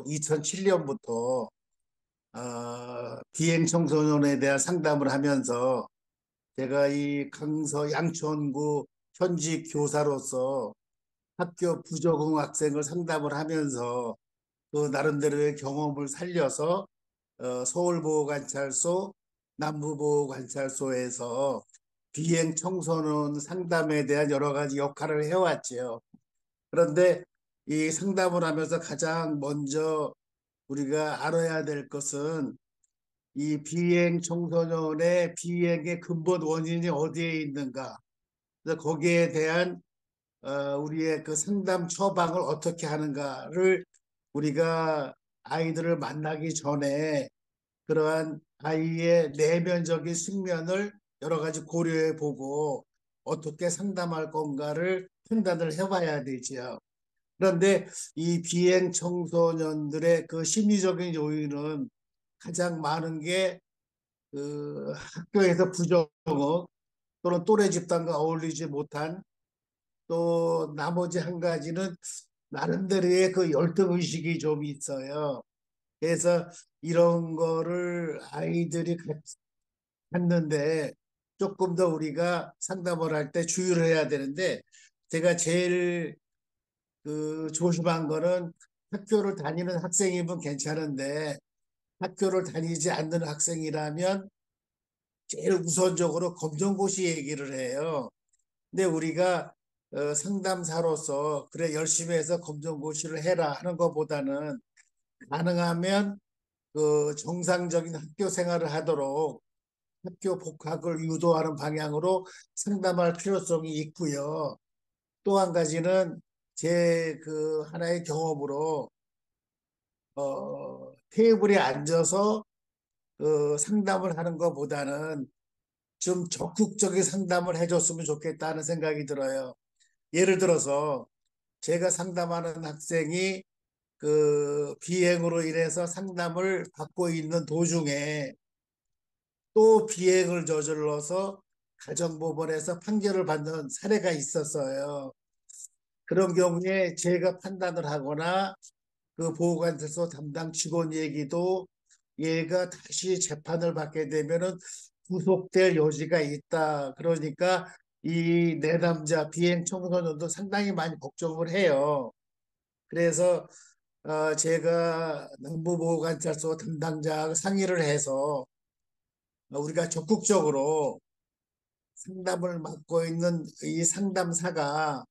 2007년부터 비행 청소년에 대한 상담을 하면서 제가 이 강서 양천구 현직 교사로서 학교 부적응 학생을 상담을 하면서 그 나름대로의 경험을 살려서 서울보호관찰소, 남부보호관찰소에서 비행 청소년 상담에 대한 여러 가지 역할을 해왔지요. 그런데 이 상담을 하면서 가장 먼저 우리가 알아야 될 것은 이 비행 청소년의 비행의 근본 원인이 어디에 있는가. 그래서 거기에 대한 우리의 그 상담 처방을 어떻게 하는가를 우리가 아이들을 만나기 전에 그러한 아이의 내면적인 측면을 여러 가지 고려해 보고 어떻게 상담할 건가를 판단을 해봐야 되지요. 그런데 이 비행 청소년들의 그 심리적인 요인은 가장 많은 게 그 학교에서 부정어 또는 또래 집단과 어울리지 못한 또 나머지 한 가지는 나름대로의 그 열등의식이 좀 있어요. 그래서 이런 거를 아이들이 갖는데 조금 더 우리가 상담을 할 때 주의를 해야 되는데 제가 제일 그 조심한 거는 학교를 다니는 학생이면 괜찮은데 학교를 다니지 않는 학생이라면 제일 우선적으로 검정고시 얘기를 해요. 근데 우리가 상담사로서 그래 열심히 해서 검정고시를 해라 하는 것보다는 가능하면 그 정상적인 학교 생활을 하도록 학교 복학을 유도하는 방향으로 상담할 필요성이 있고요. 또 한 가지는 제 그 하나의 경험으로 테이블에 앉아서 그 상담을 하는 것보다는 좀 적극적인 상담을 해줬으면 좋겠다는 생각이 들어요. 예를 들어서 제가 상담하는 학생이 그 비행으로 인해서 상담을 받고 있는 도중에 또 비행을 저질러서 가정법원에서 판결을 받는 사례가 있었어요. 그런 경우에 제가 판단을 하거나 그 보호관찰소 담당 직원 얘기도 얘가 다시 재판을 받게 되면은 구속될 여지가 있다. 그러니까 이 내담자 비행 청소년도 상당히 많이 걱정을 해요. 그래서 제가 남부보호관찰소 담당자와 상의를 해서 우리가 적극적으로 상담을 맡고 있는 이 상담사가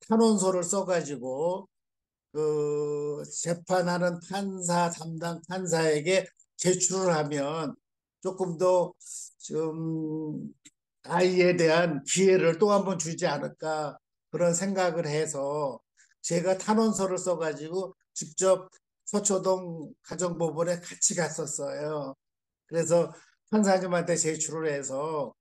탄원서를 써가지고 그 재판하는 판사 담당 판사에게 제출을 하면 조금 더 좀 아이에 대한 기회를 또 한 번 주지 않을까 그런 생각을 해서 제가 탄원서를 써가지고 직접 서초동 가정법원에 같이 갔었어요. 그래서 판사님한테 제출을 해서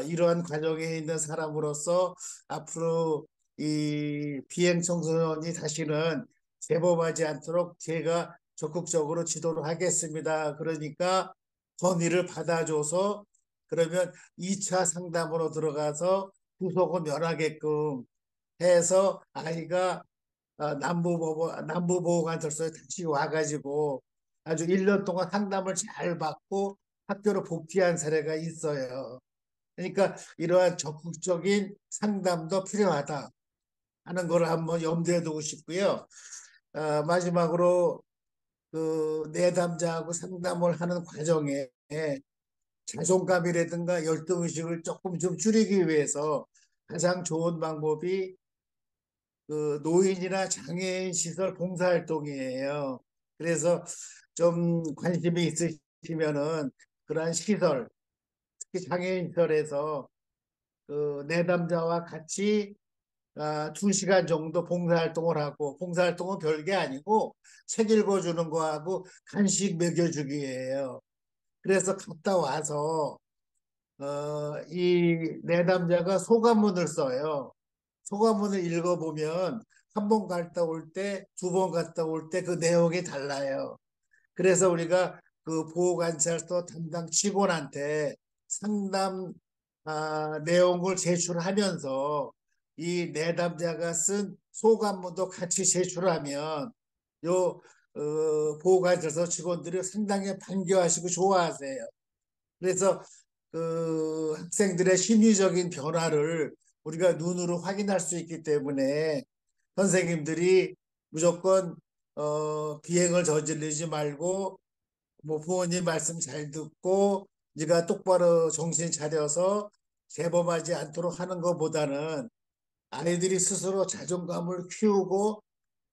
이러한 과정에 있는 사람으로서 앞으로 이 비행 청소년이 다시는 재범하지 않도록 제가 적극적으로 지도를 하겠습니다. 그러니까 건의를 받아줘서 그러면 2차 상담으로 들어가서 구속을 면하게끔 해서 아이가 남부보호관찰소에 다시 와가지고 아주 1년 동안 상담을 잘 받고 학교로 복귀한 사례가 있어요. 그러니까 이러한 적극적인 상담도 필요하다 하는 걸 한번 염두에 두고 싶고요. 마지막으로 그 내담자하고 상담을 하는 과정에 자존감이라든가 열등의식을 조금 좀 줄이기 위해서 가장 좋은 방법이 그 노인이나 장애인 시설 봉사활동이에요. 그래서 좀 관심이 있으시면은 그러한 시설, 특히 장애인 시설에서 그 내담자와 같이 2시간 정도 봉사활동을 하고 봉사활동은 별게 아니고 책 읽어주는 거하고 간식 먹여주기예요. 그래서 갔다 와서 이 내담자가 소감문을 써요. 소감문을 읽어보면 한 번 갔다 올 때, 2번 갔다 올 때 그 내용이 달라요. 그래서 우리가 그 보호관찰소 담당 직원한테 상담 내용을 제출하면서 이 내담자가 쓴 소감문도 같이 제출하면 요 보호관찰소 직원들이 상당히 반겨하시고 좋아하세요. 그래서 그 학생들의 심리적인 변화를 우리가 눈으로 확인할 수 있기 때문에 선생님들이 무조건 비행을 저지르지 말고 뭐 부모님 말씀 잘 듣고 네가 똑바로 정신 차려서 재범하지 않도록 하는 것보다는 아이들이 스스로 자존감을 키우고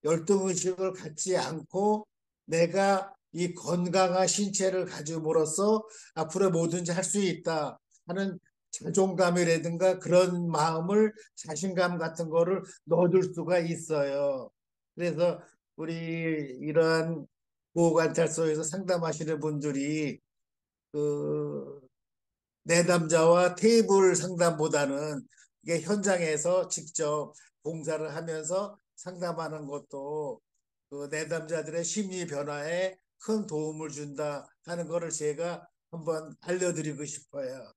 열등의식을 갖지 않고 내가 이 건강한 신체를 가짐으로써 앞으로 뭐든지 할 수 있다 하는 자존감이라든가 그런 마음을 자신감 같은 거를 넣어줄 수가 있어요. 그래서 우리 이러한 보호관찰소에서 상담하시는 분들이 그 내담자와 테이블 상담보다는 이게 현장에서 직접 봉사를 하면서 상담하는 것도 그 내담자들의 심리 변화에 큰 도움을 준다 하는 것을 제가 한번 알려드리고 싶어요.